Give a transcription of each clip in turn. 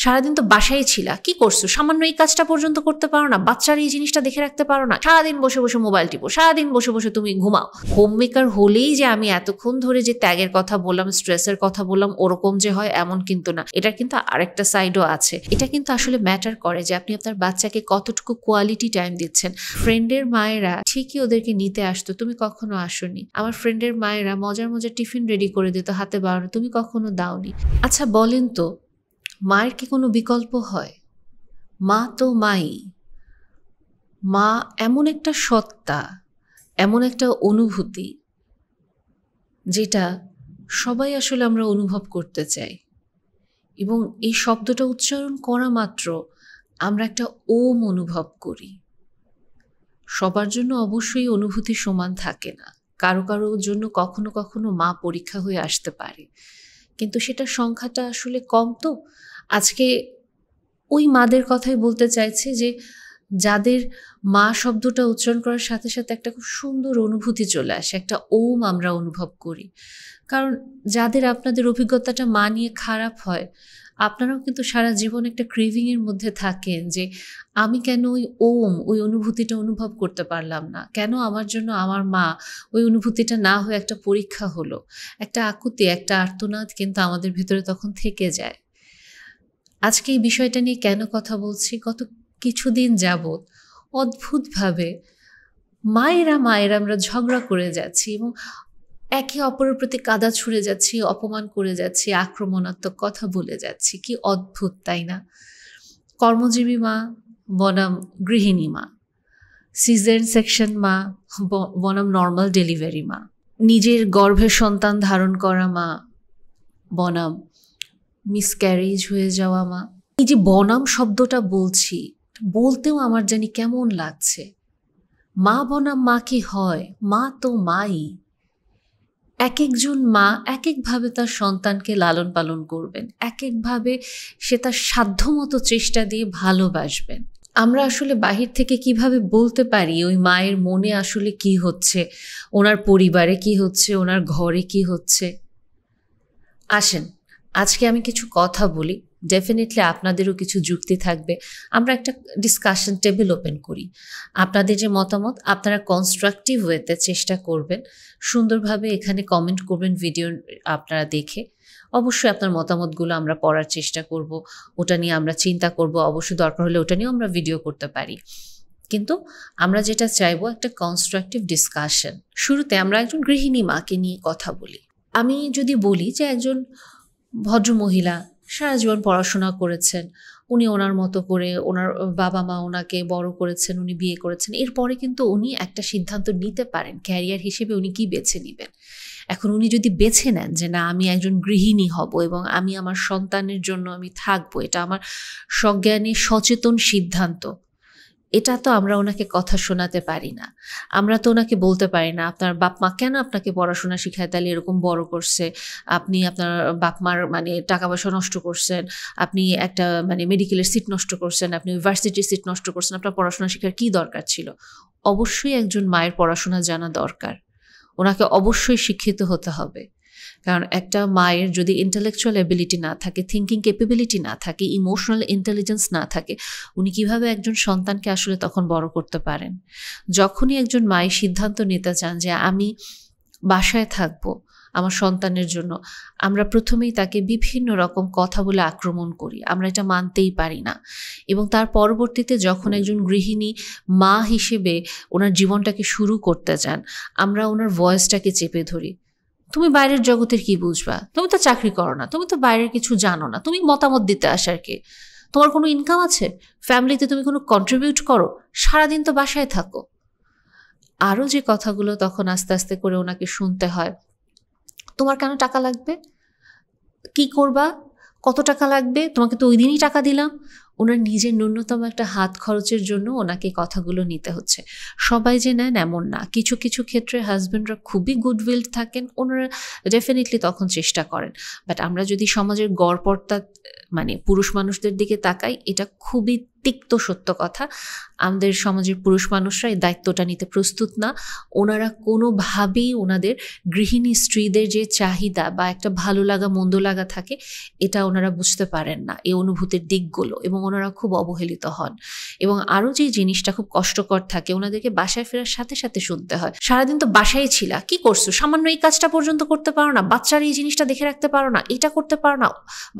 সারাদিন তো বাসায় ছিলা, কি করছো? সামান্য এই কাজটা পর্যন্ত করতে পারো না? বাচ্চার এই জিনিসটা দেখে রাখতে পারো না? সারাদিন বসে বসে মোবাইল টিপো, সারাদিন বসে বসে তুমি ঘুমাও। হোম মেকার হলেই যে আমি এতক্ষণ ধরে যে ত্যাগের কথা বললাম, স্ট্রেসের কথা বললাম, ওরকম যে হয় এমন কিন্তু না। এটা কিন্তু আরেকটা সাইডও আছে। এটা কিন্তু আসলে ম্যাটার করে যে আপনি আপনার বাচ্চাকে কতটুকু কোয়ালিটি টাইম দিচ্ছেন। ফ্রেন্ডের মায়েরা ঠিকই ওদেরকে নিতে আসতো, তুমি কখনো আসোনি। আমার ফ্রেন্ডের মায়েরা মজার মজার টিফিন রেডি করে দিত হাতে বানানো, তুমি কখনো দাওনি। আচ্ছা বলেন তো, মায়ের কি কোনো বিকল্প হয়? মা তো মাই। মা এমন একটা সত্তা, এমন একটা অনুভূতি যেটা সবাই আসলে আমরা অনুভব করতে চাই, এবং এই শব্দটা উচ্চারণ করা মাত্র আমরা একটা ওম অনুভব করি। সবার জন্য অবশ্যই অনুভূতি সমান থাকে না, কারো কারো জন্য কখনো কখনো মা পরীক্ষা হয়ে আসতে পারে, কিন্তু সেটার সংখ্যাটা আসলে কম। তো আজকে ওই মাদের কথাই বলতে চাইছে যে যাদের মা শব্দটা উচ্চারণ করার সাথে সাথে একটা খুব সুন্দর অনুভূতি চলে আসে, একটা ওম আমরা অনুভব করি। কারণ যাদের আপনাদের অভিজ্ঞতাটা মা নিয়ে খারাপ হয়, আপনারাও কিন্তু সারা জীবন একটা ক্রেভিংয়ের মধ্যে থাকেন যে আমি কেন ওই ওম, ওই অনুভূতিটা অনুভব করতে পারলাম না, কেন আমার জন্য আমার মা ওই অনুভূতিটা না হয়ে একটা পরীক্ষা হলো। একটা আকুতি, একটা আর্তনাদ কিন্তু আমাদের ভিতরে তখন থেকে যায়। আজকে এই বিষয়টা নিয়ে কেন কথা বলছি? গত কিছুদিন যাবৎ অদ্ভুতভাবে মায়েরা আমরা ঝগড়া করে যাচ্ছি এবং একে অপরের প্রতি কাদা ছুঁড়ে যাচ্ছি, অপমান করে যাচ্ছি, আক্রমণাত্মক কথা বলে যাচ্ছি। কি অদ্ভুত, তাই না? কর্মজীবী মা বনাম গৃহিণী মা, সিজারিয়ান সেকশন মা বনাম নর্মাল ডেলিভারি মা, নিজের গর্ভের সন্তান ধারণ করা মা বনাম মিসক্যারেজ হয়ে যাওয়া মা। এই যে বনাম শব্দটা বলছি, বলতেও আমার জানি কেমন লাগছে। মা বনাম মা কি হয়? মা তো মাই। এক একজন মা এক একভাবে তার সন্তানকে লালন পালন করবেন, এক একভাবে সে তার সাধ্যমতো চেষ্টা দিয়ে ভালোবাসবেন। আমরা আসলে বাহির থেকে কিভাবে বলতে পারি ওই মায়ের মনে আসলে কি হচ্ছে, ওনার পরিবারে কি হচ্ছে, ওনার ঘরে কি হচ্ছে? আসেন আজকে আমি কিছু কথা বলি, ডেফিনেটলি আপনাদেরও কিছু যুক্তি থাকবে। আমরা একটা ডিসকাশন টেবিল ওপেন করি। আপনাদের যে মতামত আপনারা কনস্ট্রাকটিভ ওয়েতে চেষ্টা করবেন, সুন্দরভাবে এখানে কমেন্ট করবেন ভিডিও আপনারা দেখে। অবশ্যই আপনার মতামতগুলো আমরা পড়ার চেষ্টা করব, ওটা নিয়ে আমরা চিন্তা করব, অবশ্যই দরকার হলে ওটা নিয়েও আমরা ভিডিও করতে পারি। কিন্তু আমরা যেটা চাইবো একটা কনস্ট্রাকটিভ ডিসকাশন। শুরুতে আমরা একজন গৃহিণী মাকে নিয়ে কথা বলি। আমি যদি বলি যে একজন ভদ্রমহিলা সারা জীবন পড়াশোনা করেছেন, উনি ওনার মতো করে ওনার বাবা মা ওনাকে বড় করেছেন, উনি বিয়ে করেছেন, এরপরে কিন্তু উনি একটা সিদ্ধান্ত নিতে পারেন ক্যারিয়ার হিসেবে উনি কি বেছে নেবেন। এখন উনি যদি বেছে নেন যে না আমি একজন গৃহিণী হব এবং আমি আমার সন্তানের জন্য আমি থাকবো, এটা আমার সজ্ঞানী সচেতন সিদ্ধান্ত, এটা তো আমরা ওনাকে কথা শোনাতে পারি না। আমরা তো ওনাকে বলতে পারি না আপনার বাপ মা কেন আপনাকে পড়াশোনা শিখায়, তাহলে এরকম বড় করছে, আপনি আপনার বাপ মার মানে টাকা পয়সা নষ্ট করছেন, আপনি একটা মানে মেডিকেলের সিট নষ্ট করছেন, আপনি ইউনিভার্সিটির সিট নষ্ট করছেন, আপনার পড়াশোনা শেখার কী দরকার ছিল? অবশ্যই একজন মায়ের পড়াশোনা জানা দরকার, ওনাকে অবশ্যই শিক্ষিত হতে হবে। কারণ একটা মায়ের যদি ইন্টেলেকচুয়াল এবিলিটি না থাকে, থিঙ্কিং ক্যাপাবিলিটি না থাকে, ইমোশনাল ইন্টেলিজেন্স না থাকে, উনি কিভাবে একজন সন্তানকে আসলে তখন বড় করতে পারেন? যখনই একজন মায়ের সিদ্ধান্ত নিতে চান যে আমি বাসায় থাকবো আমার সন্তানের জন্য, আমরা প্রথমেই তাকে বিভিন্ন রকম কথা বলে আক্রমণ করি, আমরা এটা মানতেই পারি না। এবং তার পরবর্তীতে যখন একজন গৃহিণী মা হিসেবে ওনার জীবনটাকে শুরু করতে চান, আমরা ওনার ভয়েসটাকে চেপে ধরি। তুমি বাইরের জগতের কি বুঝবা? তুমি তো চাকরি করো না, তুমি তো বাইরের কিছু জানো না, তুমি মতামত দিতে আসার কে? তোমার কোনো ইনকাম আছে? ফ্যামিলিতে তুমি কোনো কন্ট্রিবিউট করো? সারাদিন তো বাসায় থাকো। আরও যে কথাগুলো তখন আস্তে আস্তে করে ওনাকে শুনতে হয়, তোমার কেন টাকা লাগবে? কি করবা? কত টাকা লাগবে? তোমাকে তো ওই দিনই টাকা দিলাম। ওনার নিজের ন্যূনতম একটা হাত খরচের জন্য ওনাকে কথাগুলো নিতে হচ্ছে। সবাই যে নেন এমন না, কিছু কিছু ক্ষেত্রে হাজব্যান্ডরা খুবই গুডউইল থাকেন, ওনারা ডেফিনেটলি তখন চেষ্টা করেন। বাট আমরা যদি সমাজের গড়পড়তা মানে পুরুষ মানুষদের দিকে তাকাই, এটা খুবই তিক্ত সত্য কথা, আমাদের সমাজের পুরুষ মানুষরা এই দায়িত্বটা নিতে প্রস্তুত না। ওনারা কোনোভাবেই ওনাদের গৃহিণী স্ত্রীদের যে চাহিদা বা একটা ভালো লাগা মন্দ লাগা থাকে, এটা ওনারা বুঝতে পারেন না, এই অনুভূতির দিকগুলো, এবং ওনারা খুব অবহেলিত হন। এবং আরও যে জিনিসটা খুব কষ্টকর থাকে, ওনাদেরকে বাসায় ফেরার সাথে সাথে শুনতে হয়, সারাদিন তো বাসায় ছিলা, কি করছো, সামান্য এই কাজটা পর্যন্ত করতে পারো না, বাচ্চার এই জিনিসটা দেখে রাখতে পারো না, এটা করতে পারো না,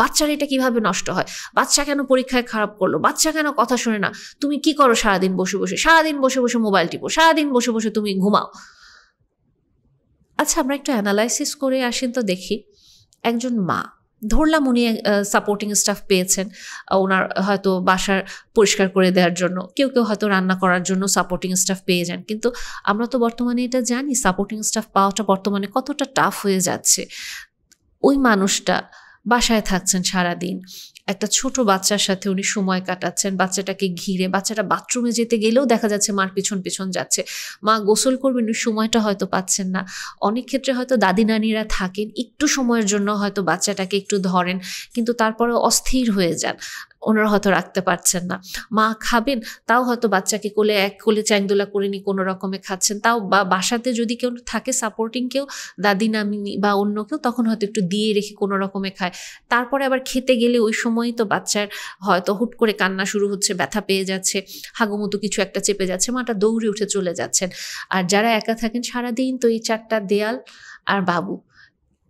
বাচ্চার এটা কিভাবে নষ্ট হয়, বাচ্চা কেন পরীক্ষায় খারাপ করলো, বাচ্চা কেন কথা শোনে না, তুমি কি করো সারাদিন বসে বসে, সারাদিন বসে বসে মোবাইল টিপো, সারাদিন বসে বসে তুমি ঘুমাও। আচ্ছা, আমরা একটু অ্যানালাইসিস করে আসেন তো দেখি, একজন মা ধরলাম উনি সাপোর্টিং স্টাফ পেয়েছেন, ওনার হয়তো বাসার পরিষ্কার করে দেওয়ার জন্য, কেউ কেউ হয়তো রান্না করার জন্য সাপোর্টিং স্টাফ পেয়ে যান, কিন্তু আমরা তো বর্তমানে এটা জানি সাপোর্টিং স্টাফ পাওয়াটা বর্তমানে কতটা টাফ হয়ে যাচ্ছে। ওই মানুষটা বাসায় থাকছেন সারাদিন, একটা ছোট বাচ্চার সাথে উনি সময় কাটাচ্ছেন, বাচ্চাটাকে ঘিরে, বাচ্চাটা বাথরুমে যেতে গেলেও দেখা যাচ্ছে মার পিছন পিছন যাচ্ছে, মা গোসল করবেন ওই সময়টা হয়তো পাচ্ছেন না। অনেক ক্ষেত্রে হয়তো দাদি নানিরা থাকেন, একটু সময়ের জন্য হয়তো বাচ্চাটাকে একটু ধরেন, কিন্তু তারপরে অস্থির হয়ে যান, ওনারা হয়তো রাখতে পারছেন না। মা খাবেন, তাও হয়তো বাচ্চাকে কোলে এক কোলে চ্যাংদোলা করে নিয়ে কোনো রকমে খাচ্ছেন, তাও বা বাসাতে যদি কেউ থাকে সাপোর্টিং কেউ, দাদি নামিনি বা অন্য কেউ, তখন হয়তো একটু দিয়ে রেখে কোনো রকমে খায়। তারপরে আবার খেতে গেলে ওই সময়ই তো বাচ্চার হয়তো হুট করে কান্না শুরু হচ্ছে, ব্যথা পেয়ে যাচ্ছে, হাগুমতো কিছু একটা চেপে যাচ্ছে, মাটা দৌড়ে উঠে চলে যাচ্ছেন। আর যারা একা থাকেন সারাদিন তো এই 4টা দেয়াল আর বাবু,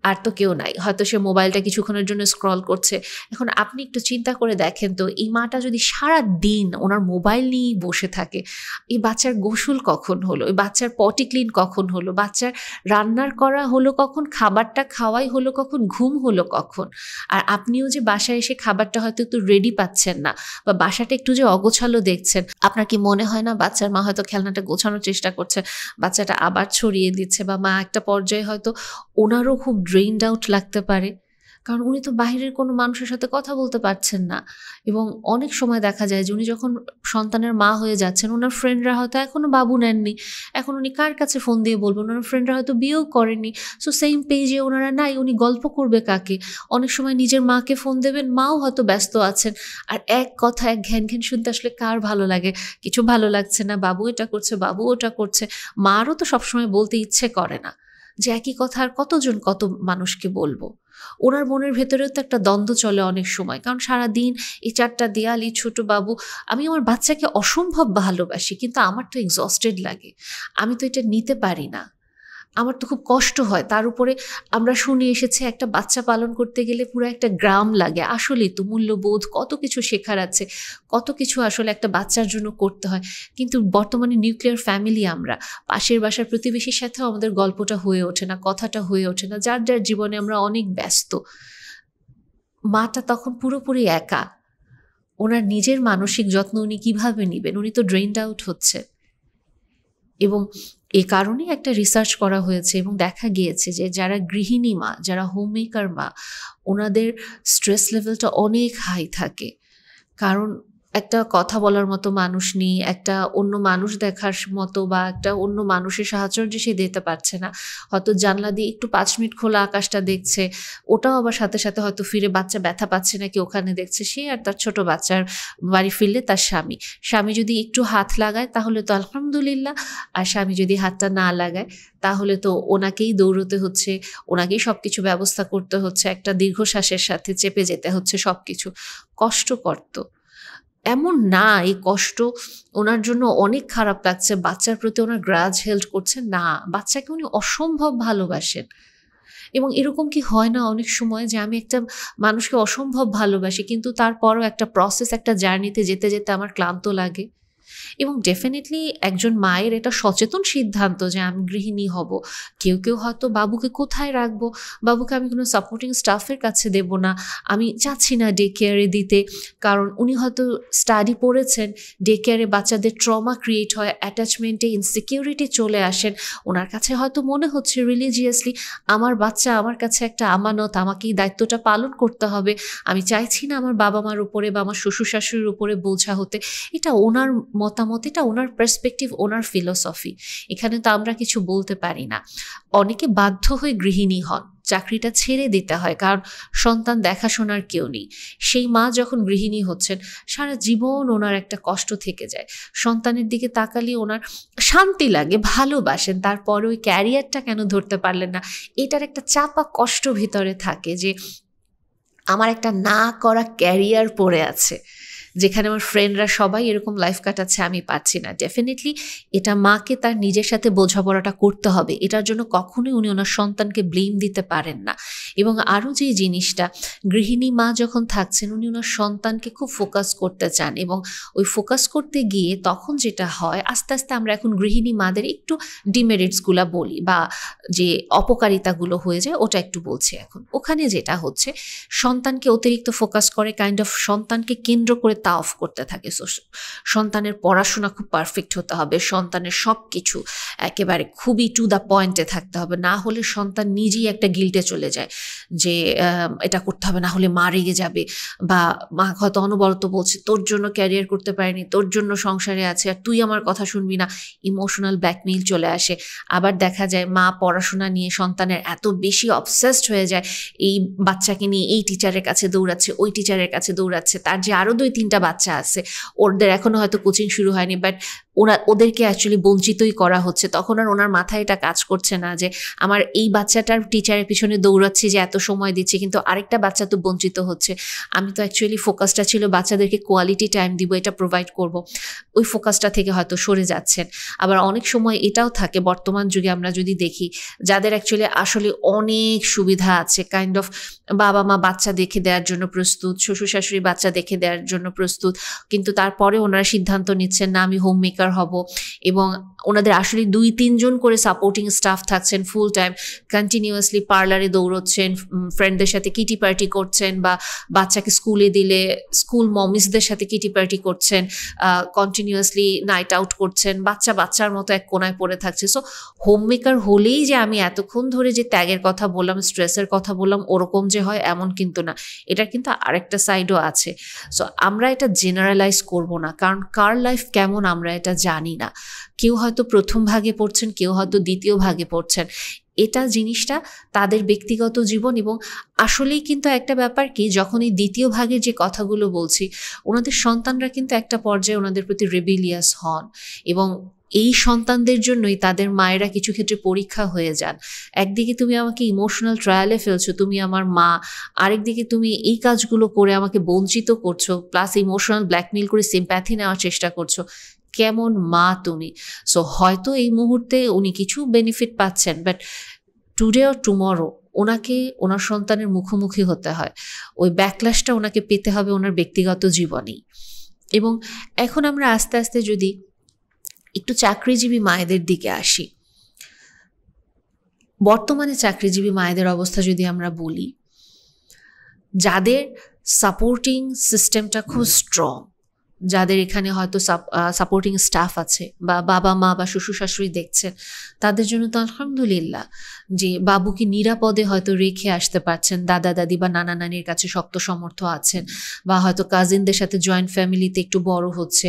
আর তো কেউ নাই, হয়তো সে মোবাইলটা কিছুক্ষণের জন্য স্ক্রল করছে। এখন আপনি একটু চিন্তা করে দেখেন তো, এই মাটা যদি সারা দিন ওনার মোবাইল নিয়েই বসে থাকে, এই বাচ্চার গোসল কখন হলো, এই বাচ্চার পটি ক্লিন কখন হলো, বাচ্চার রান্নার করা হলো কখন, খাবারটা খাওয়াই হলো কখন, ঘুম হলো কখন। আর আপনিও যে বাসায় এসে খাবারটা হয়তো একটু রেডি পাচ্ছেন না, বা বাসাটা একটু যে অগোছালো দেখছেন, আপনার কি মনে হয় না বাচ্চার মা হয়তো খেলনাটা গোছানোর চেষ্টা করছে, বাচ্চাটা আবার ছড়িয়ে দিচ্ছে, বা মা একটা পর্যায়ে হয়তো ওনারও খুব ড্রেইনড আউট লাগতে পারে, কারণ উনি তো বাইরের কোনো মানুষের সাথে কথা বলতে পারছেন না। এবং অনেক সময় দেখা যায় যে উনি যখন সন্তানের মা হয়ে যাচ্ছেন, ওনার ফ্রেন্ডরা হয়তো এখনও বাবু নেননি, এখন উনি কার কাছে ফোন দিয়ে বলবেন, ওনার ফ্রেন্ডরা হয়তো বিয়েও করেননি, সো সেম পেজে ওনারা নাই, উনি গল্প করবে কাকে, অনেক সময় নিজের মাকে ফোন দেবেন, মাও হয়তো ব্যস্ত আছেন। আর এক কথা এক ঘ্যান ঘ্যান শুনতে আসলে কার ভালো লাগে, কিছু ভালো লাগছে না, বাবু এটা করছে, বাবু ওটা করছে, মারও তো সবসময় বলতে ইচ্ছে করে না যে একই কথা আর কতজন কত মানুষকে বলবো। ওনার মনের ভেতরেও তো একটা দ্বন্দ্ব চলে অনেক সময়, কারণ সারাদিন এই 4টা দেয়াল, এই ছোট বাবু, আমি আমার বাচ্চাকে অসম্ভব ভালোবাসি, কিন্তু আমার তো এক্সস্টেড লাগে, আমি তো এটা নিতে পারি না, আমার তো খুব কষ্ট হয়। তার উপরে আমরা শুনে এসেছি একটা বাচ্চা পালন করতে গেলে পুরো একটা গ্রাম লাগে, আসলেই তো মূল্যবোধ কত কিছু শেখার আছে, কত কিছু আসলে একটা বাচ্চার জন্য করতে হয়। কিন্তু বর্তমানে নিউক্লিয়ার ফ্যামিলি, আমরা পাশের বাসার প্রতিবেশীর সাথেও আমাদের গল্পটা হয়ে ওঠে না, কথাটা হয়ে ওঠে না, যার যার জীবনে আমরা অনেক ব্যস্ত। মাটা তখন পুরোপুরি একা, ওনার নিজের মানসিক যত্ন উনি কিভাবে নেবেন, উনি তো ড্রেইনড আউট হচ্ছে। এবং এ কারণেই একটা রিসার্চ করা হয়েছে এবং দেখা গিয়েছে যে যারা গৃহিণী মা, যারা হোমমেকার মা, ওনাদের স্ট্রেস লেভেলটা অনেক হাই থাকে, কারণ একটা কথা বলার মতো মানুষ নেই, একটা অন্য মানুষ দেখার মতো বা একটা অন্য মানুষের সাহায্য যে সে দিতে পারছে না, হয়তো জানলা দিয়ে একটু 5 মিনিট খোলা আকাশটা দেখছে, ওটাও আবার সাথে সাথে হয়তো ফিরে বাচ্চা ব্যথা পাচ্ছে নাকি ওখানে দেখছে, সে আর তার ছোট বাচ্চার বাড়ি ফিরলে তার স্বামী যদি একটু হাত লাগায় তাহলে তো আলহামদুলিল্লাহ, আর স্বামী যদি হাতটা না লাগায় তাহলে তো ওনাকেই দৌড়তে হচ্ছে, ওনাকেই সব কিছু ব্যবস্থা করতে হচ্ছে, একটা দীর্ঘশ্বাসের সাথে চেপে যেতে হচ্ছে সব কিছু। কষ্টকর তো, এমন না এই কষ্ট ওনার জন্য অনেক খারাপ লাগছে, বাচ্চার প্রতি ওনার গ্রাজ হেল্ড করছে না, বাচ্চাকে উনি অসম্ভব ভালোবাসেন। এবং এরকম কি হয় না অনেক সময় যে আমি একটা মানুষকে অসম্ভব ভালোবাসি, কিন্তু তারপরও একটা প্রসেস, একটা জার্নিতে যেতে যেতে আমার ক্লান্ত লাগে, এবং ডেফিনেটলি একজন মায়ের এটা সচেতন সিদ্ধান্ত যে আমি গৃহিণী হব। কেউ কেউ হয়তো বাবুকে কোথায় রাখবো, বাবুকে আমি কোনো সাপোর্টিং স্টাফের কাছে দেব না, আমি চাচ্ছি না ডে কেয়ারে দিতে, কারণ উনি হয়তো স্টাডি পড়েছেন ডে কেয়ারে বাচ্চাদের ট্রমা ক্রিয়েট হয়, অ্যাটাচমেন্টে ইনসিকিউরিটি চলে আসেন, ওনার কাছে হয়তো মনে হচ্ছে রিলিজিয়াসলি আমার বাচ্চা আমার কাছে একটা আমানত, আমাকে এই দায়িত্বটা পালন করতে হবে, আমি চাইছি না আমার বাবা মার উপরে বা আমার শ্বশুর শাশুড়ির উপরে বোঝা হতে। এটা ওনার মতামত, এটা ওনার পার্সপেক্টিভ, ওনার ফিলোসফি, এখানে তো আমরা কিছু বলতে পারি না। অনেকে বাধ্য হয়ে গৃহিণী হন, চাকরিটা ছেড়ে দিতে হয় কারণ সন্তান দেখাশোনার কেউ নেই। সেই মা যখন গৃহিণী হচ্ছেন সারা জীবন ওনার একটা কষ্ট থেকে যায়, সন্তানের দিকে তাকালে ওনার শান্তি লাগে, ভালোবাসেন, তারপরে ওই ক্যারিয়ারটা কেন ধরতে পারলেন না, এটার একটা চাপা কষ্ট ভিতরে থাকে যে আমার একটা না করা ক্যারিয়ার পড়ে আছে, যেখানে আমার ফ্রেন্ডরা সবাই এরকম লাইফ কাটাচ্ছে, আমি পারছি না। ডেফিনেটলি এটা মাকে তার নিজের সাথে বোঝাপড়াটা করতে হবে, এটার জন্য কখনোই উনি ওনার সন্তানকে ব্লেম দিতে পারেন না। এবং আরও যে জিনিসটা, গৃহিণী মা যখন থাকছেন উনি ওনার সন্তানকে খুব ফোকাস করতে চান, এবং ওই ফোকাস করতে গিয়ে তখন যেটা হয় আস্তে আস্তে আমরা এখন গৃহিণী মাদের একটু ডিমেরিটসগুলো বলি বা যে অপকারিতাগুলো হয়ে যায় ওটা একটু বলছি এখন। ওখানে যেটা হচ্ছে সন্তানকে অতিরিক্ত ফোকাস করে, কাইন্ড অফ সন্তানকে কেন্দ্র করে তা অফ করতে থাকে। সন্তানের পড়াশোনা খুব পারফেক্ট হতে হবে, সন্তানের সব কিছু একেবারে খুবই টু দ্য পয়েন্টে থাকতে হবে, না হলে সন্তান নিজেই একটা গিল্টে চলে যায় যে এটা করতে হবে, না হলে মা রেগে যাবে, বা মা হয়তো অনবরত বলছে তোর জন্য ক্যারিয়ার করতে পারিনি, তোর জন্য সংসারে আছে আর তুই আমার কথা শুনবি না, ইমোশনাল ব্ল্যাকমেইল চলে আসে। আবার দেখা যায় মা পড়াশোনা নিয়ে সন্তানের এত বেশি অবসেসড হয়ে যায়, এই বাচ্চাকে নিয়ে এই টিচারের কাছে দৌড়াচ্ছে, ওই টিচারের কাছে দৌড়াচ্ছে, তার যে আরও 2-3টা বাচ্চা আছে ওদের এখনো হয়তো কোচিং শুরু হয়নি, বাট ওদেরকে অ্যাকচুয়ালি বঞ্চিতই করা হচ্ছে। তখন আর ওনার মাথায় এটা কাজ করছে না যে আমার এই বাচ্চাটার টিচারের পিছনে দৌড়াচ্ছি যে এত সময় দিচ্ছে, কিন্তু আরেকটা বাচ্চা তো বঞ্চিত হচ্ছে, আমি তো অ্যাকচুয়ালি ফোকাসটা ছিল বাচ্চাদেরকে কোয়ালিটি টাইম দিব, এটা প্রোভাইড করব, ওই ফোকাসটা থেকে হয়তো সরে যাচ্ছেন। আবার অনেক সময় এটাও থাকে বর্তমান যুগে আমরা যদি দেখি যাদের অ্যাকচুয়ালি আসলে অনেক সুবিধা আছে, কাইন্ড অফ বাবা মা বাচ্চা দেখে দেওয়ার জন্য প্রস্তুত, শ্বশুর শাশুড়ি বাচ্চা দেখে দেওয়ার জন্য প্রস্তুত, কিন্তু তারপরে ওনারা সিদ্ধান্ত নিচ্ছেন না আমি হোম মেকার হব, এবং ওনাদের আসলে 2-3 জন করে সাপোর্টিং স্টাফ থাকছেন, ফুল টাইম কন্টিনিউয়াসলি পার্লারে দৌড়চ্ছেন, ফ্রেন্ডদের সাথে কিটি পার্টি করছেন, বা বাচ্চাকে স্কুলে দিলে স্কুল মমিসদের সাথে কিটি পার্টি করছেন, কন্টিনিউয়াসলি নাইট আউট করছেন, বাচ্চার মতো এক কোনায় পড়ে থাকছে। সো হোম মেকার হলেই যে আমি এতক্ষণ ধরে যে ত্যাগের কথা বললাম, স্ট্রেসের কথা বললাম, ওরকম যে হয় এমন কিন্তু না, এটার কিন্তু আরেকটা সাইডও আছে। সো আমরা এটা জেনারেলাইজ করব না, কারণ কার লাইফ কেমন আমরা এটা জানি না। কেউ হয়তো প্রথম ভাগে পড়ছেন, কেউ হয়তো দ্বিতীয় ভাগে পড়ছেন, এটা জিনিসটা তাদের ব্যক্তিগত জীবন। এবং আসলেই কিন্তু একটা ব্যাপার কি, যখন এই দ্বিতীয় ভাগের যে কথাগুলো বলছি, ওনাদের সন্তানরা কিন্তু একটা পর্যায়ে ওনাদের প্রতি রেবিলিয়াস হন, এবং এই সন্তানদের জন্যই তাদের মায়েরা কিছু ক্ষেত্রে পরীক্ষা হয়ে যান। একদিকে তুমি আমাকে ইমোশনাল ট্রায়ালে ফেলছো, তুমি আমার মা, আরেকদিকে তুমি এই কাজগুলো করে আমাকে বঞ্চিত করছো, প্লাস ইমোশনাল ব্ল্যাকমেইল করে সিম্প্যাথি নেওয়ার চেষ্টা করছো, কেমন মা তুমি। সো হয়তো এই মুহূর্তে উনি কিছু বেনিফিট পাচ্ছেন, বাট টুডে অর টুমরো ওনাকে ওনার সন্তানের মুখোমুখি হতে হয়, ওই ব্যাকল্যাশটা ওনাকে পেতে হবে ওনার ব্যক্তিগত জীবনেই। এবং এখন আমরা আস্তে আস্তে যদি একটু চাকরিজীবী মায়েদের দিকে আসি, বর্তমানে চাকরিজীবী মায়েদের অবস্থা যদি আমরা বলি, যাদের সাপোর্টিং সিস্টেমটা খুব স্ট্রং, যাদের এখানে হয়তো সাপোর্টিং স্টাফ আছে, বা বাবা মা বা শ্বশুর শাশুড়ি দেখছেন, তাদের জন্য তো আলহামদুলিল্লাহ যে বাবুকে নিরাপদে হয়তো রেখে আসতে পারছেন, দাদা দাদি বা নানা নানির কাছে শক্ত সমর্থ আছেন, বা হয়তো কাজিনদের সাথে জয়েন্ট ফ্যামিলিতে একটু বড় হচ্ছে।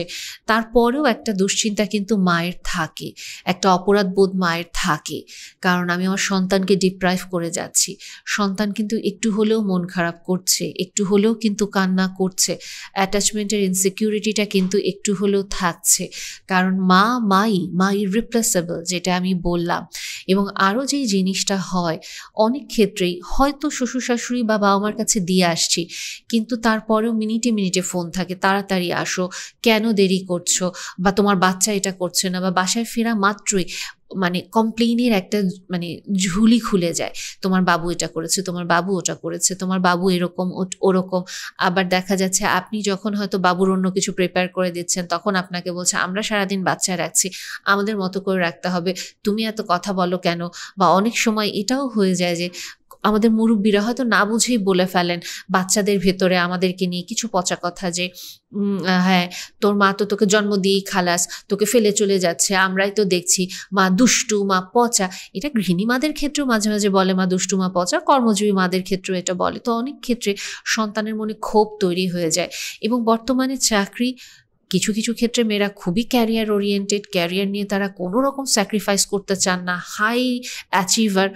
তারপরেও একটা দুশ্চিন্তা কিন্তু মায়ের থাকে, একটা অপরাধ বোধ মায়ের থাকে, কারণ আমি আমার সন্তানকে ডিপ্রাইভ করে যাচ্ছি। সন্তান কিন্তু একটু হলেও মন খারাপ করছে, একটু হলেও কিন্তু কান্না করছে, অ্যাটাচমেন্টের ইনসিকিউরিটিটা কিন্তু একটু হলেও থাকছে, কারণ মাই রিপ্লেসেবল, যেটা আমি বললাম। এবং আরও যেই জিনিসটা হয়, অনেক ক্ষেত্রেই হয়তো শ্বশুর শাশুড়ি বা বাবা মার কাছে দিয়ে আসছি, কিন্তু তারপরেও মিনিটে মিনিটে ফোন থাকে, তাড়াতাড়ি আসো, কেন দেরি করছো, বা তোমার বাচ্চা এটা করছে না, বা বাসায় ফেরা মাত্রই মানে কমপ্লেইনের একটা মানে ঝুলি খুলে যায়। তোমার বাবু এটা করেছে, তোমার বাবু ওটা করেছে, তোমার বাবু এরকম ওরকম। আবার দেখা যাচ্ছে আপনি যখন হয়তো বাবুর অন্য কিছু প্রিপেয়ার করে দিচ্ছেন, তখন আপনাকে বলছে আমরা সারাদিন বাচ্চা রাখছি, আমাদের মতো করে রাখতে হবে, তুমি এত কথা বলো কেন। বা অনেক সময় এটাও হয়ে যায় যে আমাদের মুরব্বীরা হয়তো না বুঝেই বলে ফেলেন বাচ্চাদের ভেতরে আমাদেরকে নিয়ে কিছু পচা কথা, যে হ্যাঁ তোর মা তো তোকে জন্ম দিয়েই খালাস, তোকে ফেলে চলে যাচ্ছে, আমরাই তো দেখছি, মা দুষ্টু, মা পচা। এটা গৃহিণী মাদের ক্ষেত্রেও মাঝে মাঝে বলে মা দুষ্টু, মা পচা, কর্মজীবী মাদের ক্ষেত্রেও এটা বলে। তো অনেক ক্ষেত্রে সন্তানের মনে ক্ষোভ তৈরি হয়ে যায়। এবং বর্তমানে চাকরি, কিছু কিছু ক্ষেত্রে মেয়েরা খুবই ক্যারিয়ার ওরিয়েন্টেড, ক্যারিয়ার নিয়ে তারা কোনো রকম স্যাক্রিফাইস করতে চান না, হাই অ্যাচিভার,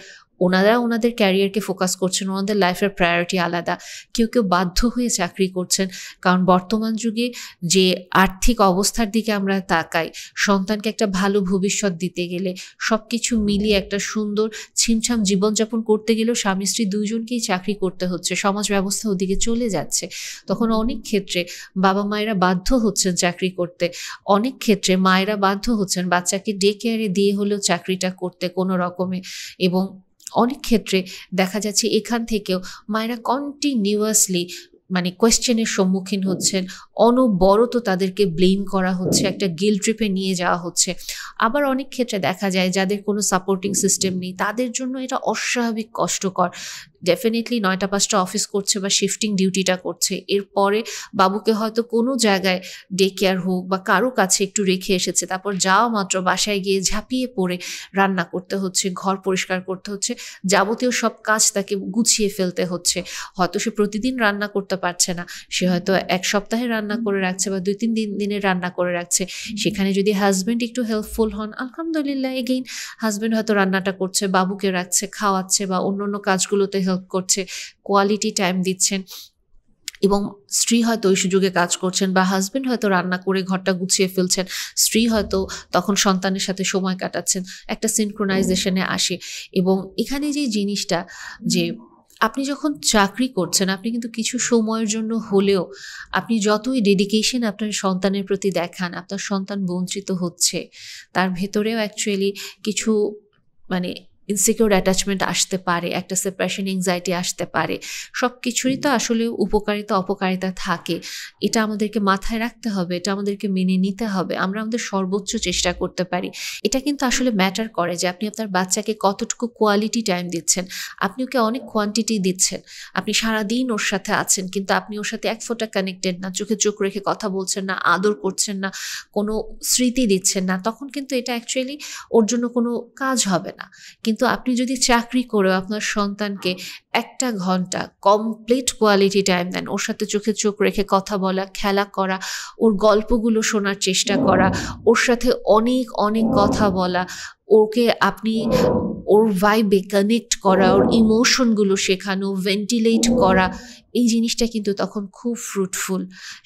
ওনারা ওনাদের ক্যারিয়ারকে ফোকাস করছেন, ওনাদের লাইফের প্রায়োরিটি আলাদা। কেউ কেউ বাধ্য হয়ে চাকরি করছেন, কারণ বর্তমান যুগে যে আর্থিক অবস্থার দিকে আমরা তাকাই, সন্তানকে একটা ভালো ভবিষ্যৎ দিতে গেলে সব কিছু মিলিয়ে একটা সুন্দর ছিমছাম জীবনযাপন করতে গেলেও স্বামী স্ত্রী দুইজনকেই চাকরি করতে হচ্ছে, সমাজ ব্যবস্থা ওদিকে চলে যাচ্ছে। তখন অনেক ক্ষেত্রে বাবা মায়েরা বাধ্য হচ্ছেন চাকরি করতে, অনেক ক্ষেত্রে মায়েরা বাধ্য হচ্ছেন বাচ্চাকে ডে কেয়ারে দিয়ে হলেও চাকরিটা করতে কোনো রকমে। এবং অনেক ক্ষেত্রে দেখা যাচ্ছে এখান থেকেও মায়েরা কন্টিনিউয়াসলি মানে কোয়েশ্চেনের সম্মুখীন হচ্ছেন, অনবরত তাদেরকে ব্লেম করা হচ্ছে, একটা গিল্ট ট্রিপে নিয়ে যাওয়া হচ্ছে। আবার অনেক ক্ষেত্রে দেখা যায় যাদের কোনো সাপোর্টিং সিস্টেম নেই, তাদের জন্য এটা অস্বাভাবিক কষ্টকর। ডেফিনেটলি 9টা 5টা অফিস করছে বা শিফটিং ডিউটিটা করছে, এরপরে বাবুকে হয়তো কোনো জায়গায় ডে কেয়ার হোক বা কারো কাছে একটু রেখে এসেছে, তারপর যাওয়া মাত্র বাসায় গিয়ে ঝাঁপিয়ে পড়ে রান্না করতে হচ্ছে, ঘর পরিষ্কার করতে হচ্ছে, যাবতীয় সব কাজ তাকে গুছিয়ে ফেলতে হচ্ছে। হয়তো সে প্রতিদিন রান্না করতে পারছে না, সে হয়তো এক সপ্তাহে রান্না করে রাখছে বা 2-3 দিনের রান্না করে রাখছে। সেখানে যদি হাজব্যান্ড একটু হেল্পফুল হন, আলহামদুলিল্লাহ, এগেইন হাজব্যান্ড হয়তো রান্নাটা করছে, বাবুকে রাখছে, খাওয়াচ্ছে বা অন্য কাজগুলোতে হেল্প করছে, কোয়ালিটি টাইম দিচ্ছেন। এবং স্ত্রী হয়তো ওই সুযোগে কাজ করছেন, বা হাজব্যান্ড হয়তো রান্না করে ঘরটা গুছিয়ে ফেলছেন, স্ত্রী হয়তো তখন সন্তানের সাথে সময় কাটাচ্ছেন, একটা সিনক্রোনাইজেশনে আসে। এবং এখানে যে জিনিসটা, যে আপনি যখন চাকরি করছেন, আপনি কিন্তু কিছু সময়ের জন্য হলেও আপনি যতই ডেডিকেশন আপনার সন্তানের প্রতি দেখান, আপনার সন্তান বঞ্চিত হচ্ছে, তার ভেতরেও অ্যাকচুয়ালি কিছু মানে ইনসিকিউর অ্যাটাচমেন্ট আসতে পারে, একটা সেপারেশন এংজাইটি আসতে পারে। সব কিছুরই তো আসলে উপকারিতা অপকারিতা থাকে, এটা আমাদেরকে মাথায় রাখতে হবে, এটা আমাদেরকে মেনে নিতে হবে। আমরা আমাদের সর্বোচ্চ চেষ্টা করতে পারি। এটা কিন্তু আসলে ম্যাটার করে যে আপনি আপনার বাচ্চাকে কতটুকু কোয়ালিটি টাইম দিচ্ছেন। আপনি ওকে অনেক কোয়ান্টিটি দিচ্ছেন, আপনি সারাদিন ওর সাথে আছেন, কিন্তু আপনি ওর সাথে এক ফোঁটা কানেক্টেড না, চোখে চোখ রেখে কথা বলছেন না, আদর করছেন না, কোনো স্মৃতি দিচ্ছেন না, তখন কিন্তু এটা অ্যাকচুয়ালি ওর জন্য কোনো কাজ হবে না। কিন্তু আপনি যদি চাকরি করেও আপনার সন্তানকে 1 ঘন্টা কমপ্লিট কোয়ালিটি টাইম দেন, ওর সাথে চোখে চোখ রেখে কথা বলা, খেলা করা, ওর গল্পগুলো শোনার চেষ্টা করা, ওর সাথে অনেক অনেক কথা বলা, ওকে আপনি ওর ভাইবে কানেক্ট করা, ওর ইমোশনগুলো শেখানো, ভেন্টিলেট করা, এই জিনিসটা কিন্তু তখন খুব ফ্রুটফুল।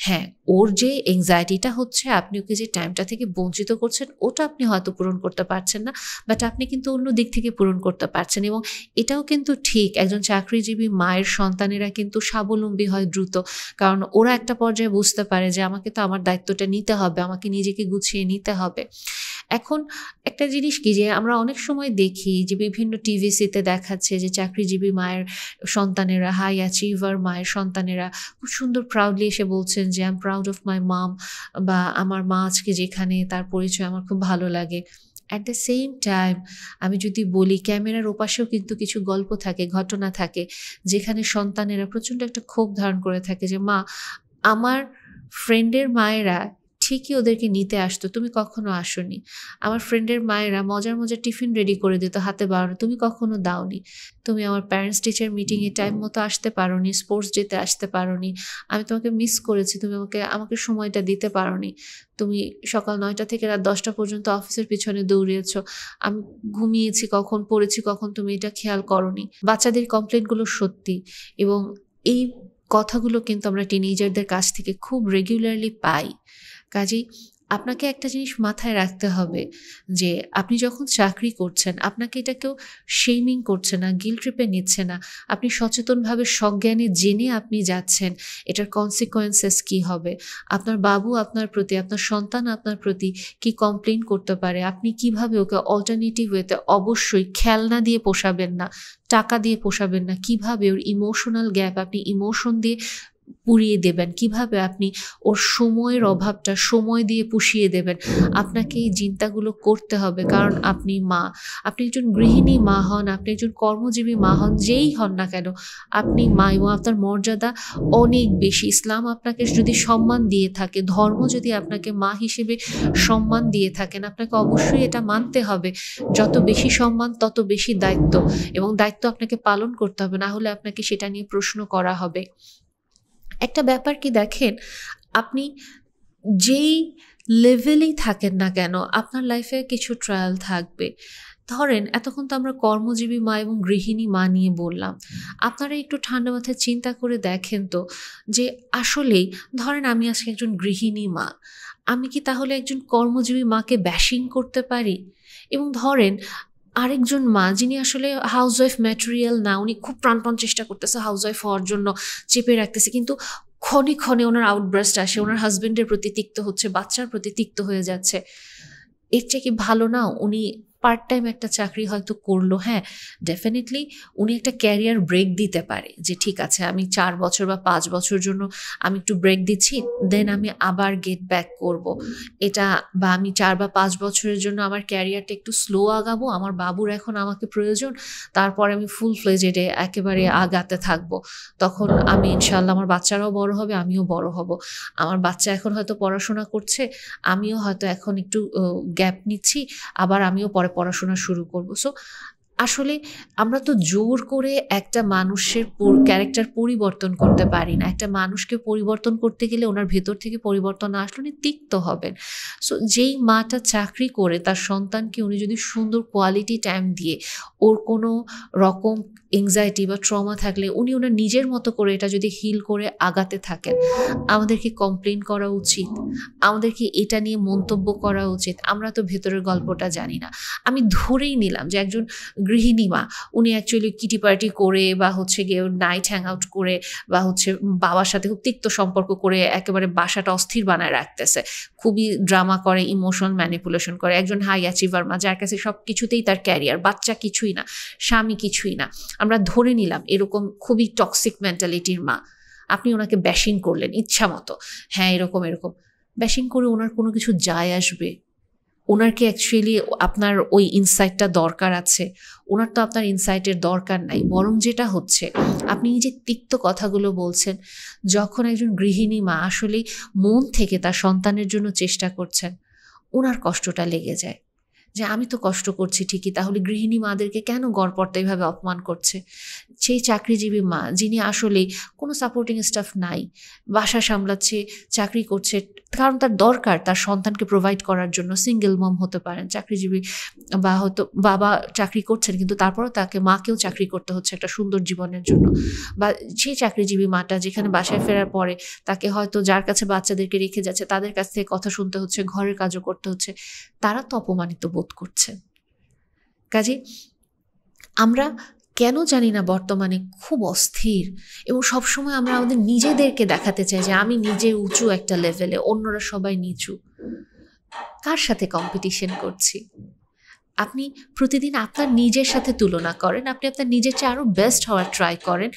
হ্যাঁ, ওর যে এংজাইটিটা হচ্ছে, আপনি ওকে যে টাইমটা থেকে বঞ্চিত করছেন, ওটা আপনি হয়তো পূরণ করতে পারছেন না, বাট আপনি কিন্তু অন্য দিক থেকে পূরণ করতে পারছেন। এবং এটাও কিন্তু ঠিক, একজন চাকরিজীবী মায়ের সন্তানেরা কিন্তু স্বাবলম্বী হয় দ্রুত, কারণ ওরা একটা পর্যায়ে বুঝতে পারে যে আমাকে তো আমার দায়িত্বটা নিতে হবে, আমাকে নিজেকে গুছিয়ে নিতে হবে। এখন একটা জিনিস কি, যে আমরা অনেক সময় দেখি যে বিভিন্ন টিভিসিতে দেখাচ্ছে যে চাকরিজীবী মায়ের সন্তানেরা, হাই অ্যাচিভার মায়ের সন্তানেরা খুব সুন্দর প্রাউডলি এসে বলছেন যে I am proud of my mom, বা আমার মা আজকে যেখানে, তার পরিচয় আমার খুব ভালো লাগে। অ্যাট দ্য সেম টাইম আমি যদি বলি, ক্যামেরার ওপাশেও কিন্তু কিছু গল্প থাকে, ঘটনা থাকে, যেখানে সন্তানেরা প্রচণ্ড একটা ক্ষোভ ধারণ করে থাকে যে মা, আমার ফ্রেন্ডের মায়েরা ঠিকই ওদেরকে নিতে আসতো, তুমি কখনো আসোনি। আমার ফ্রেন্ডের মায়েরা মজার মজার টিফিন রেডি করে দিত হাতে বানানো, তুমি কখনো দাওনি। তুমি আমার প্যারেন্টস টিচার মিটিংয়ে টাইম মতো আসতে পারোনি, স্পোর্টস ডেতে আসতে পারোনি, আমি তোমাকে মিস করেছি, তুমি আমাকে সময়টা দিতে পারোনি। তুমি সকাল 9টা থেকে রাত 10টা পর্যন্ত অফিসের পিছনে দৌড়িয়েছ, আমি ঘুমিয়েছি কখন, পড়েছি কখন, তুমি এটা খেয়াল করোনি। বাচ্চাদের কমপ্লেনগুলো সত্যি, এবং এই কথাগুলো কিন্তু আমরা টিনেজারদের কাছ থেকে খুব রেগুলারলি পাই। কাজেই আপনাকে একটা জিনিস মাথায় রাখতে হবে যে আপনি যখন চাকরি করছেন আপনাকে এটা কেউ শেমিং করছে না, গিল্ট ট্রিপে নিচ্ছে না। আপনি সচেতনভাবে সজ্ঞানে জেনে আপনি যাচ্ছেন এটার কনসিকোয়েন্সেস কি হবে, আপনার বাবু আপনার প্রতি, আপনার সন্তান আপনার প্রতি কি কমপ্লেন করতে পারে, আপনি কিভাবে ওকে অল্টারনেটিভ ওয়েতে, অবশ্যই খেলনা দিয়ে পোষাবেন না, টাকা দিয়ে পোষাবেন না, কিভাবে ওর ইমোশনাল গ্যাপ আপনি ইমোশন দিয়ে পুড়িয়ে দেবেন, কিভাবে আপনি ওর সময়ের অভাবটা সময় দিয়ে পুষিয়ে দেবেন। আপনাকে এই চিন্তাগুলো করতে হবে, কারণ আপনি মা, আপনি একজন গৃহিণী মা হন, আপনি একজন কর্মজীবী মা হন, যেই হন না কেন আপনি মা, এবং আপনার মর্যাদা অনেক বেশি। ইসলাম আপনাকে যদি সম্মান দিয়ে থাকে, ধর্ম যদি আপনাকে মা হিসেবে সম্মান দিয়ে থাকেন, আপনাকে অবশ্যই এটা মানতে হবে। যত বেশি সম্মান তত বেশি দায়িত্ব, এবং দায়িত্ব আপনাকে পালন করতে হবে, না হলে আপনাকে সেটা নিয়ে প্রশ্ন করা হবে। একটা ব্যাপার কি দেখেন, আপনি যেই লেভেলেই থাকেন না কেন আপনার লাইফে কিছু ট্রায়াল থাকবে। ধরেন এতক্ষণ তো আমরা কর্মজীবী মা এবং গৃহিণী মা নিয়ে বললাম, আপনারা একটু ঠান্ডা মাথায় চিন্তা করে দেখেন তো যে আসলেই ধরেন আমি আজকে একজন গৃহিণী মা, আমি কি তাহলে একজন কর্মজীবী মাকে ব্যাশিং করতে পারি? এবং ধরেন আরেকজন মা যিনি আসলে হাউসওয়াইফ ম্যাটেরিয়াল না, উনি খুব প্রাণপণ চেষ্টা করতেছে হাউসওয়াইফ হওয়ার জন্য, চেপে রাখতেছে, কিন্তু ক্ষণে ক্ষণে ওনার আউটব্রাস্ট আসে, ওনার হাজবেন্ডের প্রতি তিক্ত হচ্ছে, বাচ্চার প্রতি তিক্ত হয়ে যাচ্ছে। এর চেয়ে কি ভালো না উনি পার্ট টাইম একটা চাকরি হয়তো করলো? হ্যাঁ, ডেফিনেটলি উনি একটা ক্যারিয়ার ব্রেক দিতে পারে, যে ঠিক আছে আমি 4 বছর বা 5 বছর জন্য আমি একটু ব্রেক দিচ্ছি, দেন আমি আবার গেট ব্যাক করব এটা, বা আমি 4 বা 5 বছরের জন্য আমার ক্যারিয়ারটা একটু স্লো আগাবো, আমার বাবুর এখন আমাকে প্রয়োজন, তারপর আমি ফুল ফ্লেজেডে একেবারে আগাতে থাকবো, তখন আমি ইনশাল্লাহ আমার বাচ্চারাও বড় হবে, আমিও বড় হব, আমার বাচ্চা এখন হয়তো পড়াশোনা করছে, আমিও হয়তো এখন একটু গ্যাপ নিচ্ছি, আবার আমিও পরে পড়াশোনা শুরু করব। সো আসলে আমরা তো জোর করে একটা মানুষের ক্যারেক্টার পরিবর্তন করতে পারি না। একটা মানুষকে পরিবর্তন করতে গেলে ওনার ভেতর থেকে পরিবর্তন না আসলে উনি তিক্ত হবেন। সো যেই মাটা চাকরি করে তার সন্তানকে উনি যদি সুন্দর কোয়ালিটি টাইম দিয়ে, ওর কোনো রকম এংজাইটি বা ট্রমা থাকলে উনি ওনার নিজের মতো করে এটা যদি হিল করে আগাতে থাকেন, আমাদেরকে কমপ্লেন করা উচিত? আমাদেরকে এটা নিয়ে মন্তব্য করা উচিত? আমরা তো ভেতরের গল্পটা জানি না। আমি ধরেই নিলাম যে একজন গৃহিণী মা, উনি অ্যাকচুয়ালি কিটি পার্টি করে বা হচ্ছে গিয়ে নাইট হ্যাং আউট করে বা হচ্ছে বাবার সাথে খুব তিক্ত সম্পর্ক করে একেবারে বাসাটা অস্থির বানায় রাখতেছে, খুবই ড্রামা করে, ইমোশন ম্যানিপুলেশন করে, একজন হাই অ্যাচিভার মা যার কাছে সব কিছুতেই তার ক্যারিয়ার, বাচ্চা কিছুই না, স্বামী কিছুই না, আমরা ধরে নিলাম এরকম খুবই টক্সিক মেন্টালিটির মা। আপনি ওনাকে ব্যাশিং করলেন ইচ্ছা মতো, হ্যাঁ এরকম এরকম ব্যাশিং করে ওনার কোনো কিছু যায় আসবে? ওনার কি অ্যাকচুয়ালি আপনার ওই ইনসাইটটা দরকার আছে? ওনার তো আপনার ইনসাইটের দরকার নাই, বরং যেটা হচ্ছে আপনি যে তিক্ত কথাগুলো বলছেন, যখন একজন গৃহিণী মা আসলে মন থেকে তার সন্তানের জন্য চেষ্টা করছেন, ওনার কষ্টটা লেগে যায় যে আমি তো কষ্ট করছি ঠিকই, তাহলে গৃহিণী মাদেরকে কেন গড়পড়তা এইভাবে অপমান করছে? সেই চাকরিজীবী মা যিনি আসলে কোনো সাপোর্টিং স্টাফ নাই, বাসা সামলাচ্ছে, চাকরি করছে, কারণ তার দরকার তার সন্তানকে প্রোভাইড করার জন্য, সিঙ্গেল মম হতে পারেন, চাকরিজীবী, বা হয়তো বাবা চাকরি করছেন কিন্তু তারপরেও তাকে মাকেও চাকরি করতে হচ্ছে একটা সুন্দর জীবনের জন্য, বা সেই চাকরিজীবী মাটা যেখানে বাসায় ফেরার পরে তাকে হয়তো যার কাছে বাচ্চাদেরকে রেখে যাচ্ছে তাদের কাছ থেকে কথা শুনতে হচ্ছে, ঘরের কাজও করতে হচ্ছে, তারা তো অপমানিত বোধ করছে। কাজে আমরা কেন জানি না বর্তমানে খুব অস্থির, এবং সবসময় আমরা আমাদের নিজেদেরকে দেখাতে চাই যে আমি নিজে উঁচু একটা লেভেলে, অন্যরা সবাই নিচু। কার সাথে কম্পিটিশন করছি? আপনি প্রতিদিন আপনার নিজের সাথে তুলনা করেন, আপনি আপনার নিজের চেয়ে আরও বেস্ট হওয়ার ট্রাই করেন,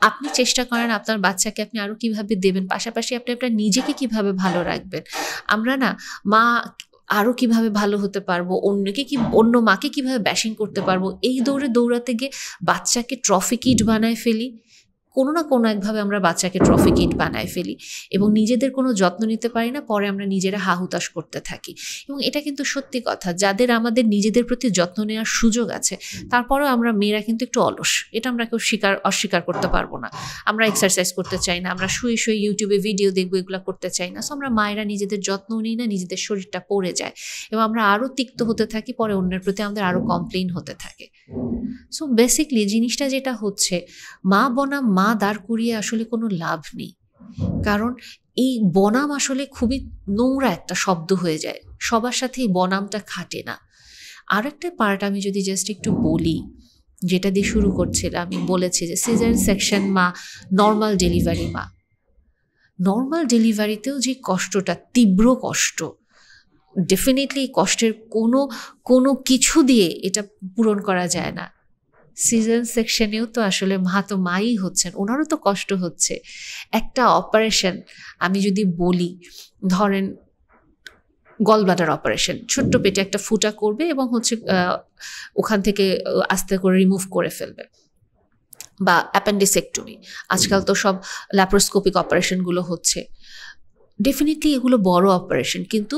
আপনি চেষ্টা করেন আপনার বাচ্চাকে আপনি আরও কীভাবে দেবেন, পাশাপাশি আপনি আপনার নিজেকে কিভাবে ভালো রাখবেন। আমরা না মা আরও কিভাবে ভালো হতে পারবো, অন্য মাকে কিভাবে ব্যাশিং করতে পারবো, এই দৌড়াতে গিয়ে বাচ্চাকে ট্রফি কিড বানায় ফেলি। কোনো না কোনো একভাবে আমরা বাচ্চাকে ট্রফি কিড বানায় ফেলি এবং নিজেদের কোনো যত্ন নিতে পারি না, পরে আমরা নিজেরা হাহুতাশ করতে থাকি। এবং এটা কিন্তু সত্যি কথা, যাদের আমাদের নিজেদের প্রতি যত্ন নেওয়ার সুযোগ আছে, তারপরেও আমরা মেয়েরা কিন্তু একটু অলস, এটা আমরা কেউ অস্বীকার করতে পারবো না। আমরা এক্সারসাইজ করতে চাই না, আমরা শুয়ে শুয়ে ইউটিউবে ভিডিও দেখবো, এগুলো করতে চাই না। সো আমরা মায়েরা নিজেদের যত্ন নিই না, নিজেদের শরীরটা পড়ে যায় এবং আমরা আরও তিক্ত হতে থাকি, পরে অন্যের প্রতি আমাদের আরও কমপ্লেইন হতে থাকে। সো বেসিকলি জিনিসটা যেটা হচ্ছে, মা বনাম মা দাঁড় করিয়ে আসলে কোনো লাভ নেই। কারণ এই বনাম আসলে খুবই নোংরা একটা শব্দ হয়ে যায়, সবার সাথে এই বনামটা খাটে না। আর একটা পার্ট আমি যদি জাস্ট একটু বলি, যেটা দিয়ে শুরু করছিলাম, আমি বলেছি যে সিজারিয়ান সেকশন মা, নর্মাল ডেলিভারি মা, নর্মাল ডেলিভারিতেও যে কষ্টটা, তীব্র কষ্ট, ডেফিনেটলি কষ্টের কোনো কিছু দিয়ে এটা পূরণ করা যায় না। সিজারিয়ান সেকশনেও তো আসলে মা তো মাই হচ্ছেন, ওনারও তো কষ্ট হচ্ছে। একটা অপারেশন আমি যদি বলি, ধরেন গল ব্লাডার অপারেশন, ছোট্ট পেটে একটা ফুটা করবে এবং ওখান থেকে আস্তে করে রিমুভ করে ফেলবে, বা অ্যাপেন্ডিসেক্টমি, আজকাল তো সব ল্যাপ্রোস্কোপিক অপারেশনগুলো হচ্ছে। ডেফিনেটলি এগুলো বড় অপারেশন, কিন্তু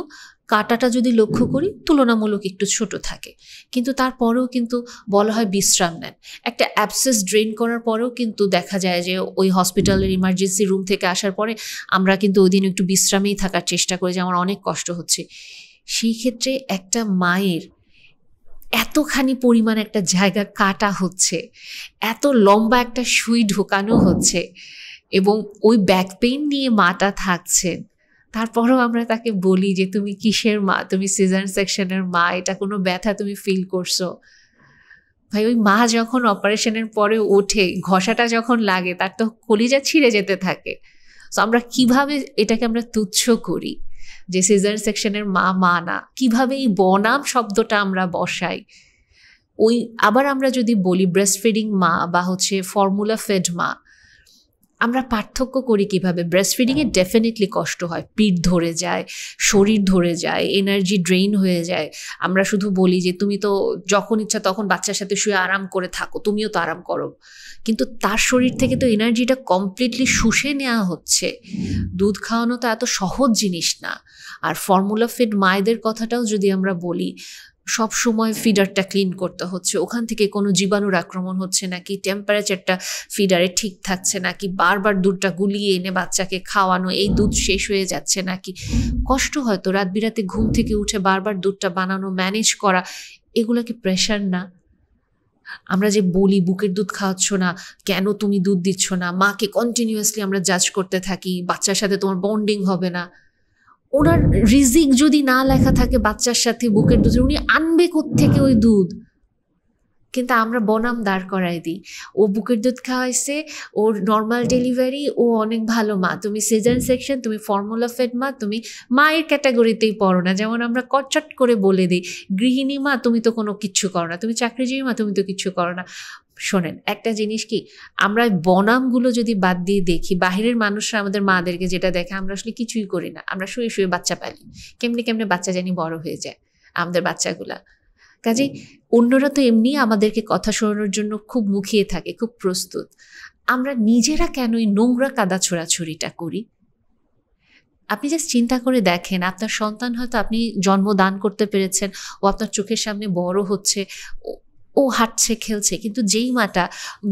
কাটাটা যদি লক্ষ্য করি তুলনামূলক একটু ছোট থাকে, কিন্তু তারপরেও কিন্তু বলা হয় বিশ্রাম নেন। একটা অ্যাবসেস ড্রেন করার পরেও কিন্তু দেখা যায় যে ওই হসপিটালের ইমার্জেন্সি রুম থেকে আসার পরে আমরা কিন্তু ওই দিন একটু বিশ্রামেই থাকার চেষ্টা করি যে আমার অনেক কষ্ট হচ্ছে। সেই ক্ষেত্রে একটা মায়ের এতখানি পরিমাণ একটা জায়গা কাটা হচ্ছে, এত লম্বা একটা সুই ঢোকানো হচ্ছে, এবং ওই ব্যাক পেইন নিয়ে মাটা থাকছেন, তারপরেও আমরা তাকে বলি যে তুমি কিসের মা, তুমি সিজারিয়ান সেকশনের মা, এটা কোনো ব্যথা তুমি ফিল করছো? ভাই, ওই মা যখন অপারেশনের পরে ওঠে, ঘষাটা যখন লাগে, তার তো কলিজা ছিঁড়ে যেতে থাকে। সো আমরা কিভাবে এটাকে আমরা তুচ্ছ করি যে সিজারিয়ান সেকশনের মা মা না, কিভাবে এই বনাম শব্দটা আমরা বসাই। ওই আবার আমরা যদি বলি ব্রেস্ট ফিডিং মা বা ফর্মুলা ফেড মা, আমরা পার্থক্য করি কিভাবে? ব্রেস্ট ফিডিংয়ে ডেফিনেটলি কষ্ট হয়, পিঠ ধরে যায়, শরীর ধরে যায়, এনার্জি ড্রেইন হয়ে যায়। আমরা শুধু বলি যে তুমি তো যখন ইচ্ছা তখন বাচ্চার সাথে শুয়ে আরাম করে থাকো, তুমিও তো আরাম করো, কিন্তু তার শরীর থেকে তো এনার্জিটা কমপ্লিটলি শুষে নেওয়া হচ্ছে। দুধ খাওয়ানো তো এত সহজ জিনিস না। আর ফর্মুলা ফিড মায়েদের কথাটাও যদি আমরা বলি, সব সময় ফিডারটা ক্লিন করতে হচ্ছে, ওখান থেকে কোনো জীবাণুর আক্রমণ হচ্ছে নাকি, টেম্পারেচারটা ফিডারে ঠিক থাকছে নাকি, বারবার দুধটা গুলিয়ে এনে বাচ্চাকে খাওয়ানো, এই দুধ শেষ হয়ে যাচ্ছে নাকি। কষ্ট হয়তো রাত বিরাতে ঘুম থেকে উঠে বারবার দুধটা বানানো, ম্যানেজ করা, এগুলো কি প্রেশার না? আমরা যে বলি বুকের দুধ খাওয়াচ্ছ না, কেন তুমি দুধ দিচ্ছ না, মাকে কন্টিনিউয়াসলি আমরা জাজ করতে থাকি, বাচ্চার সাথে তোমার বন্ডিং হবে না। ওনার রিজিক যদি না লেখা থাকে বাচ্চার সাথে বুকের দুধ, উনি আনবে কোত্থেকে ওই দুধ? কিন্তু আমরা বনাম দাঁড় করাই দিই, ও বুকের দুধ খাওয়াইছে, ওর নর্মাল ডেলিভারি, ও অনেক ভালো মা, তুমি সিজারিয়ান সেকশন, তুমি ফর্মুলা ফেড মা, তুমি মায়ের ক্যাটাগরিতেই পড়ো না। যেমন আমরা কচট করে বলে দিই গৃহিণী মা, তুমি তো কোনো কিচ্ছু করো না, তুমি চাকরিজীবী মা, তুমি তো কিচ্ছু করো না। শোনেন, একটা জিনিস কি, আমরা বনামগুলো যদি বাদ দিয়ে দেখি, বাহিরের মানুষরা আমাদের মাদেরকে যেটা দেখে, আমরা আসলে কিছুই করি না, আমরা শুয়ে শুয়ে বাচ্চা পালি, কেমনে কেমনে বাচ্চা জানি বড় হয়ে যায় আমাদের বাচ্চাগুলা। কাজেই অন্যরা তো এমনি আমাদেরকে কথা শোনানোর জন্য খুব মুখিয়ে থাকে, খুব প্রস্তুত। আমরা নিজেরা কেন এই নোংরা কাদা ছোড়াছুড়িটা করি? আপনি জাস্ট চিন্তা করে দেখেন, আপনার সন্তান হয়তো আপনি জন্মদান করতে পেরেছেন, ও আপনার চোখের সামনে বড় হচ্ছে, ও হাঁটছে, খেলছে, কিন্তু যেই মাটা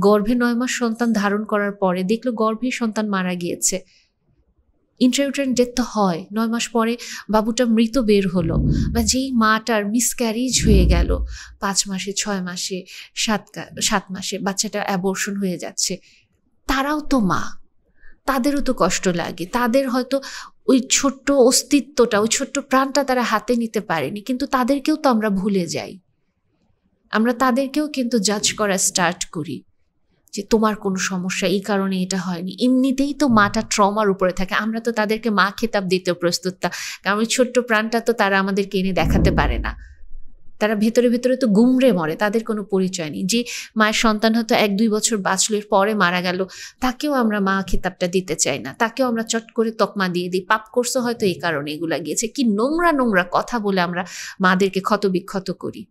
গর্ভে 9 মাস সন্তান ধারণ করার পরে দেখলো গর্ভেই সন্তান মারা গিয়েছে, ইন্ট্রাউটেরাইন ডেথ তো হয়, 9 মাস পরে বাবুটা মৃত বের হলো, বা যেই মাটার মিসক্যারেজ হয়ে গেল 5 মাসে, 6 মাসে, 7 মাসে বাচ্চাটা অ্যাবর্শন হয়ে যাচ্ছে, তারাও তো মা, তাদেরও তো কষ্ট লাগে। তাদের হয়তো ওই ছোট্ট অস্তিত্বটা, ওই ছোট্ট প্রাণটা তারা হাতে নিতে পারেনি, কিন্তু তাদেরকেও তো আমরা ভুলে যাই। আমরা তাদেরকেও কিন্তু জাজ করা স্টার্ট করি যে তোমার কোনো সমস্যা, এই কারণে এটা হয়নি। এমনিতেই তো মাটা ট্রমার উপরে থাকে, আমরা তো তাদেরকে মা খেতাব দিতে প্রস্তুত না, কারণ ওই ছোট্ট প্রাণটা তো তারা আমাদেরকে এনে দেখাতে পারে না। তারা ভেতরে ভেতরে তো গুমড়ে মরে, তাদের কোনো পরিচয় নেই। যে মায়ের সন্তান হয়তো 1-2 বছর বাঁচল, এর পরে মারা গেল, তাকেও আমরা মা খেতাবটা দিতে চাই না, তাকেও আমরা চট করে তকমা দিয়ে দিই, পাপ করছো হয়তো এই কারণে এগুলা গিয়েছে। কি নোংরা নোংরা কথা বলে আমরা মাদেরকে ক্ষত বিক্ষত করি।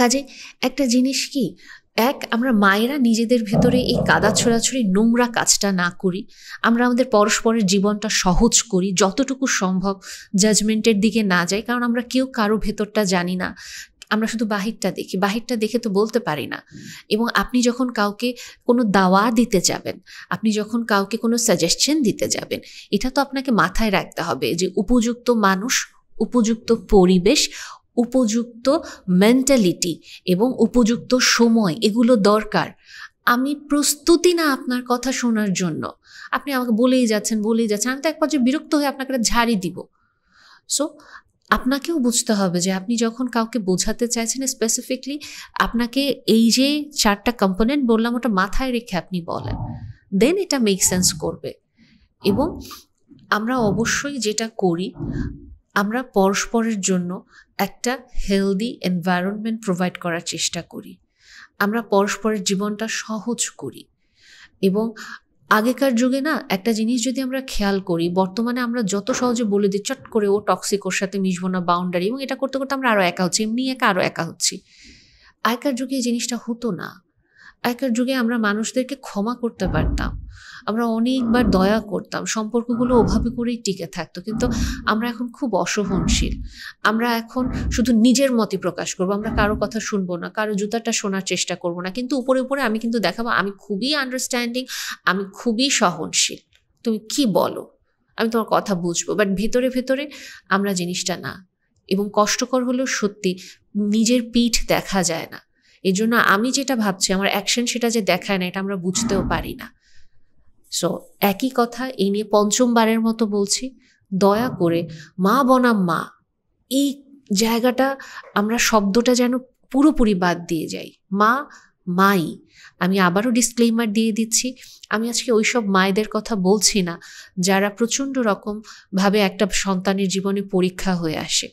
কাজে একটা জিনিস কি, আমরা মায়েরা নিজেদের ভেতরে এই কাদা ছোড়াছুড়ি নোংরা কাজটা না করি, আমরা আমাদের পরস্পরের জীবনটা সহজ করি, যতটুকু সম্ভব জাজমেন্টের দিকে না যাই, কারণ আমরা কেউ কারো ভেতরটা জানি না, আমরা শুধু বাহিরটা দেখি, বাহিরটা দেখে তো বলতে পারি না। এবং আপনি যখন কাউকে কোনো দাওয়া দিতে যাবেন, আপনি যখন কাউকে কোনো সাজেশন দিতে যাবেন, এটা তো আপনাকে মাথায় রাখতে হবে যে উপযুক্ত মানুষ, উপযুক্ত পরিবেশ, উপযুক্ত মেন্টালিটি এবং উপযুক্ত সময়, এগুলো দরকার। আমি প্রস্তুতি না আপনার কথা শোনার জন্য। আপনি আমাকে বলেই যাচ্ছেন, আমি তো এক পর্যায়ে বিরক্ত হয়ে আপনাকে একটা ঝাড়ি দিব। সো আপনাকেও বুঝতে হবে যে আপনি যখন কাউকে বোঝাতে চাইছেন স্পেসিফিকলি, আপনাকে এই যে 4টা কম্পোনেন্ট বললাম ওটা মাথায় রেখে আপনি বলেন, দেন এটা মেক সেন্স করবে। এবং আমরা অবশ্যই যেটা করি, আমরা পরস্পরের জন্য একটা হেলদি এনভায়রনমেন্ট প্রোভাইড করার চেষ্টা করি, আমরা পরস্পরের জীবনটা সহজ করি। এবং আগেকার যুগে না একটা জিনিস যদি আমরা খেয়াল করি, বর্তমানে আমরা যত সহজে বলে দিই চট করে ও টক্সিক, ওর সাথে মিশবো না, বাউন্ডারি, এবং এটা করতে করতে আমরা আরও একা হচ্ছি, এমনি আরও একা হচ্ছি। আগেকার যুগে এই জিনিসটা হতো না। আগেকার যুগে আমরা মানুষদেরকে ক্ষমা করতে পারতাম, আমরা অনেকবার দয়া করতাম, সম্পর্কগুলো ওভাবে করেই টিকে থাকতো। কিন্তু আমরা এখন খুব অসহনশীল, আমরা এখন শুধু নিজের মতই প্রকাশ করবো, আমরা কারো কথা শুনবো না, কারো জুতাটা শোনার চেষ্টা করবো না। কিন্তু উপরে উপরে আমি কিন্তু দেখাবো আমি খুবই আন্ডারস্ট্যান্ডিং, আমি খুবই সহনশীল, তুমি কি বলো আমি তোমার কথা বুঝবো, বাট ভেতরে ভেতরে আমরা জিনিসটা না। এবং কষ্টকর হলেও সত্যি নিজের পিঠ দেখা যায় না, এই জন্য আমি যেটা ভাবছি আমার অ্যাকশন সেটা যে দেখায় না, এটা আমরা বুঝতেও পারি না। সো একই কথা এই নিয়ে 5ম বারের মতো বলছি, দয়া করে মা বনাম মা এই জায়গাটা আমরা শব্দটা যেন পুরোপুরি বাদ দিয়ে যাই। মা মাই, আমি আবারও ডিসক্লেইমার দিয়ে দিচ্ছি, আমি আজকে ওইসব মায়েদের কথা বলছি না যারা প্রচণ্ড রকমভাবে একটা সন্তানের জীবনে পরীক্ষা হয়ে আসে।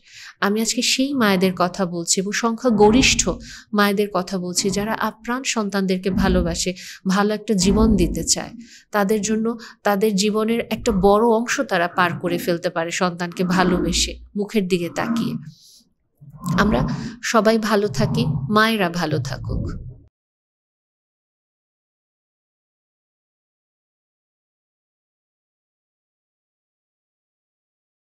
আমি আজকে সেই মায়েদের কথা বলছি এবং সংখ্যা গরিষ্ঠ মায়েদের কথা বলছি যারা আপ্রাণ সন্তানদেরকে ভালোবাসে, ভালো একটা জীবন দিতে চায়, তাদের জন্য তাদের জীবনের একটা বড় অংশ তারা পার করে ফেলতে পারে সন্তানকে ভালোবেসে, মুখের দিকে তাকিয়ে। আমরা সবাই ভালো থাকি, মায়েরা ভালো থাকুক।